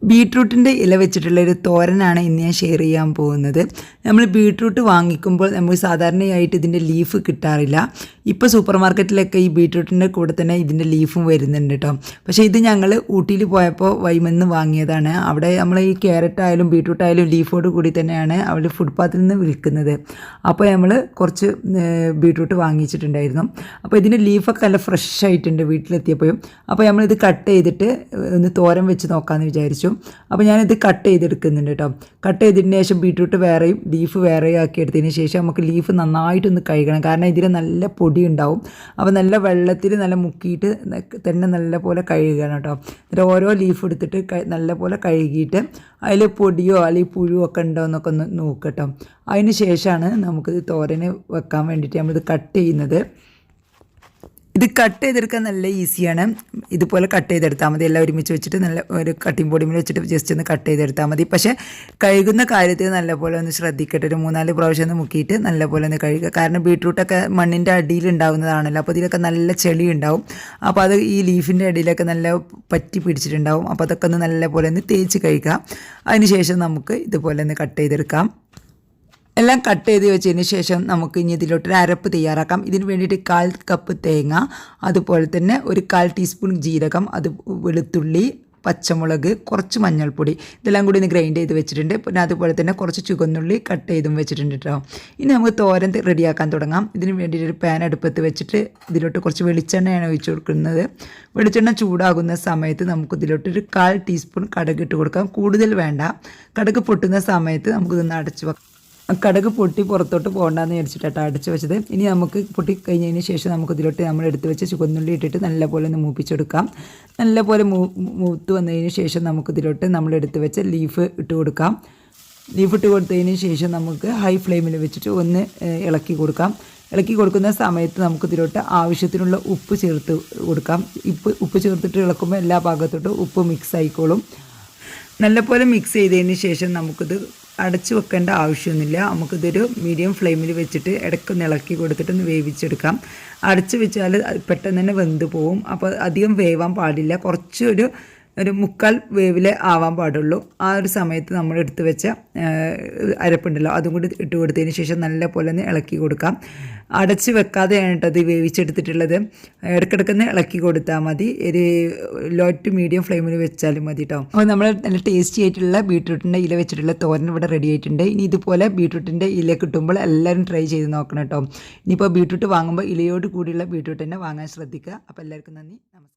ബീട്രൂട്ടിൻ്റെ ഇല വെച്ചിട്ടുള്ള ഒരു തോരനാണ് ഇന്ന് ഞാൻ ഷെയർ ചെയ്യാൻ പോകുന്നത്. നമ്മൾ ബീട്രൂട്ട് വാങ്ങിക്കുമ്പോൾ നമുക്ക് സാധാരണയായിട്ട് ഇതിൻ്റെ ലീഫ് കിട്ടാറില്ല. ഇപ്പോൾ സൂപ്പർ മാർക്കറ്റിലൊക്കെ ഈ ബീട്രൂട്ടിൻ്റെ കൂടെ തന്നെ ഇതിൻ്റെ ലീഫും വരുന്നുണ്ട് കേട്ടോ. പക്ഷേ ഇത് ഞങ്ങൾ ഊട്ടിയിൽ പോയപ്പോൾ വൈമെന്ന് വാങ്ങിയതാണ്. അവിടെ നമ്മൾ ഈ ക്യാരറ്റ് ആയാലും ബീട്രൂട്ട് ആയാലും ലീഫോട് കൂടി തന്നെയാണ് അവർ ഫുട്പാത്തിൽ നിന്ന് വിൽക്കുന്നത്. അപ്പോൾ നമ്മൾ കുറച്ച് ബീട്രൂട്ട് വാങ്ങിച്ചിട്ടുണ്ടായിരുന്നു. അപ്പോൾ ഇതിൻ്റെ ലീഫൊക്കെ നല്ല ഫ്രഷ് ആയിട്ടുണ്ട് വീട്ടിലെത്തിയപ്പോഴും. അപ്പോൾ നമ്മളിത് കട്ട് ചെയ്തിട്ട് ഒന്ന് തോരൻ വെച്ച് നോക്കാമെന്ന് വിചാരിച്ചു. അപ്പോൾ ഞാനിത് കട്ട് ചെയ്തെടുക്കുന്നുണ്ട് കേട്ടോ. കട്ട് ചെയ്തതിന് ശേഷം ബീട്രൂട്ട് വേറെയും ലീഫ് വേറെയും ആക്കി എടുത്തതിന് ശേഷം നമുക്ക് ലീഫ് നന്നായിട്ടൊന്ന് കഴുകണം. കാരണം ഇതിൽ നല്ല പൊടി ഉണ്ടാവും. അപ്പോൾ നല്ല വെള്ളത്തിൽ നല്ല മുക്കിയിട്ട് തന്നെ നല്ല പോലെ കഴുകണം കേട്ടോ. എന്നിട്ട് ഓരോ ലീഫ് എടുത്തിട്ട് നല്ല പോലെ കഴുകിയിട്ട് അതിൽ പൊടിയോ അല്ലെങ്കിൽ പുഴുവോ ഒക്കെ ഉണ്ടോ എന്നൊക്കെ ഒന്ന് നോക്കട്ടോ. അതിന് ശേഷമാണ് നമുക്കിത് തോരന് വെക്കാൻ വേണ്ടിയിട്ട് നമ്മളിത് കട്ട് ചെയ്യുന്നത്. ഇത് കട്ട് ചെയ്തെടുക്കാൻ നല്ല ഈസിയാണ്. ഇതുപോലെ കട്ട് ചെയ്തെടുത്താൽ മതി. എല്ലാം ഒരുമിച്ച് വെച്ചിട്ട് നല്ല ഒരു കട്ടിംഗ് ബോർഡിൽ വെച്ചിട്ട് ജസ്റ്റ് ഒന്ന് കട്ട് ചെയ്തെടുത്താൽ മതി. പക്ഷേ കഴുകുന്ന കാര്യത്തിൽ നല്ലപോലെ ഒന്ന് ശ്രദ്ധിക്കട്ടെ. ഒരു 3-4 പ്രാവശ്യം ഒന്ന് മുക്കിയിട്ട് നല്ലപോലെ ഒന്ന് കഴുകുക. കാരണം ബീട്രൂട്ടൊക്കെ മണ്ണിൻ്റെ അടിയിൽ ഉണ്ടാകുന്നതാണല്ലോ. അപ്പോൾ ഇതിലൊക്കെ നല്ല ചെളി ഉണ്ടാവും. അപ്പോൾ അത് ഈ ലീഫിൻ്റെ അടിയിലൊക്കെ നല്ല പറ്റി പിടിച്ചിട്ടുണ്ടാവും. അപ്പോൾ അതൊക്കെ ഒന്ന് നല്ലപോലെ ഒന്ന് തേച്ച് കഴുകുക. അതിന് ശേഷം നമുക്ക് ഇതുപോലെ ഒന്ന് കട്ട് ചെയ്തെടുക്കാം. എല്ലാം കട്ട് ചെയ്ത് വെച്ചതിന് ശേഷം നമുക്ക് ഇനി ഇതിലോട്ടൊരു അരപ്പ് തയ്യാറാക്കാം. ഇതിന് വേണ്ടിയിട്ട് 1/4 കപ്പ് തേങ്ങ, അതുപോലെ തന്നെ ഒരു 1/4 ടീസ്പൂൺ ജീരകം, അത് വെളുത്തുള്ളി, പച്ചമുളക്, കുറച്ച് മഞ്ഞൾപ്പൊടി, ഇതെല്ലാം കൂടി ഒന്ന് ഗ്രൈൻഡ് ചെയ്ത് വെച്ചിട്ടുണ്ട്. പിന്നെ അതുപോലെ തന്നെ കുറച്ച് ചുവന്നുള്ളി കട്ട് ചെയ്തും വെച്ചിട്ടുണ്ട് കേട്ടോ. ഇനി നമുക്ക് തോരൻ റെഡിയാക്കാൻ തുടങ്ങാം. ഇതിന് വേണ്ടിയിട്ട് ഒരു പാൻ അടുപ്പത്ത് വെച്ചിട്ട് ഇതിലോട്ട് കുറച്ച് വെളിച്ചെണ്ണയാണ് ഒഴിച്ച് കൊടുക്കുന്നത്. വെളിച്ചെണ്ണ ചൂടാകുന്ന സമയത്ത് നമുക്ക് ഇതിലോട്ട് ഒരു 1/4 ടീസ്പൂൺ കടുക് ഇട്ട് കൊടുക്കാം. കൂടുതൽ വേണ്ട. കടുക് പൊട്ടുന്ന സമയത്ത് നമുക്കിതൊന്ന് അടച്ച് വെക്കാം. കടുക് പൊട്ടി പുറത്തോട്ട് പോകണ്ടെന്ന് വിചാരിച്ചിട്ടാണ് അടച്ച് വെച്ചത്. ഇനി നമുക്ക് പൊട്ടി കഴിഞ്ഞതിന് ശേഷം നമുക്ക് ഇതിലോട്ട് നമ്മൾ എടുത്ത് വെച്ച് ചുവന്നുള്ളി ഇട്ടിട്ട് നല്ലപോലെ ഒന്ന് മൂപ്പിച്ചെടുക്കാം. നല്ലപോലെ മൂത്ത് വന്നതിന് ശേഷം നമുക്ക് ഇതിലോട്ട് നമ്മൾ എടുത്ത് വെച്ച ലീഫ് ഇട്ട് കൊടുക്കാം. ലീഫ് ഇട്ട് കൊടുത്തതിന് ശേഷം നമുക്ക് ഹൈ ഫ്ലെയിമിൽ വെച്ചിട്ട് ഒന്ന് ഇളക്കി കൊടുക്കാം. ഇളക്കി കൊടുക്കുന്ന സമയത്ത് നമുക്ക് ഇതിലോട്ട് ആവശ്യത്തിനുള്ള ഉപ്പ് ചേർത്ത് കൊടുക്കാം. ഉപ്പ് ചേർത്തിട്ട് ഇളക്കുമ്പോൾ എല്ലാ ഭാഗത്തോട്ടും ഉപ്പ് മിക്സ് ആയിക്കോളും. നല്ലപോലെ മിക്സ് ചെയ്തതിന് ശേഷം നമുക്കിത് അടച്ചു വെക്കേണ്ട ആവശ്യമൊന്നുമില്ല. നമുക്കിതൊരു മീഡിയം ഫ്ലെയിമിൽ വെച്ചിട്ട് ഇടയ്ക്കൊന്ന് ഇളക്കി കൊടുത്തിട്ടൊന്ന് വേവിച്ചെടുക്കാം. അടച്ചു വെച്ചാൽ പെട്ടെന്ന് തന്നെ വെന്ത് പോവും. അപ്പോൾ അധികം വേവാൻ പാടില്ല. കുറച്ച് ഒരു 1/4 വേവിൽ ആവാൻ പാടുള്ളൂ. ആ ഒരു സമയത്ത് നമ്മൾ എടുത്ത് വെച്ച അരപ്പുണ്ടല്ലോ അതും കൂടി ഇട്ട് കൊടുത്തതിന് ശേഷം നല്ല പോലെ ഒന്ന് ഇളക്കി കൊടുക്കാം. അടച്ച് വെക്കാതെയാണ് കേട്ടത് വേവിച്ചെടുത്തിട്ടുള്ളത്. ഇടയ്ക്കിടയ്ക്കൊന്ന് ഇളക്കി കൊടുത്താൽ മതി. ഒരു ലോ ടു മീഡിയം ഫ്ലെയിമിൽ വെച്ചാലും മതി കേട്ടോ. അപ്പോൾ നമ്മൾ നല്ല ടേസ്റ്റി ആയിട്ടുള്ള ബീട്രൂട്ടിൻ്റെ ഇല വെച്ചിട്ടുള്ള തോരൻ ഇവിടെ റെഡി ആയിട്ടുണ്ട്. ഇനി ഇതുപോലെ ബീട്രൂട്ടിൻ്റെ ഇല കിട്ടുമ്പോൾ എല്ലാവരും ട്രൈ ചെയ്ത് നോക്കണം കേട്ടോ. ഇനിയിപ്പോൾ ബീട്രൂട്ട് വാങ്ങുമ്പോൾ ഇലയോട് കൂടിയുള്ള ബീട്രൂട്ട് തന്നെ വാങ്ങാൻ ശ്രദ്ധിക്കുക. അപ്പോൾ എല്ലാവർക്കും നന്ദി, നമസ്കാരം.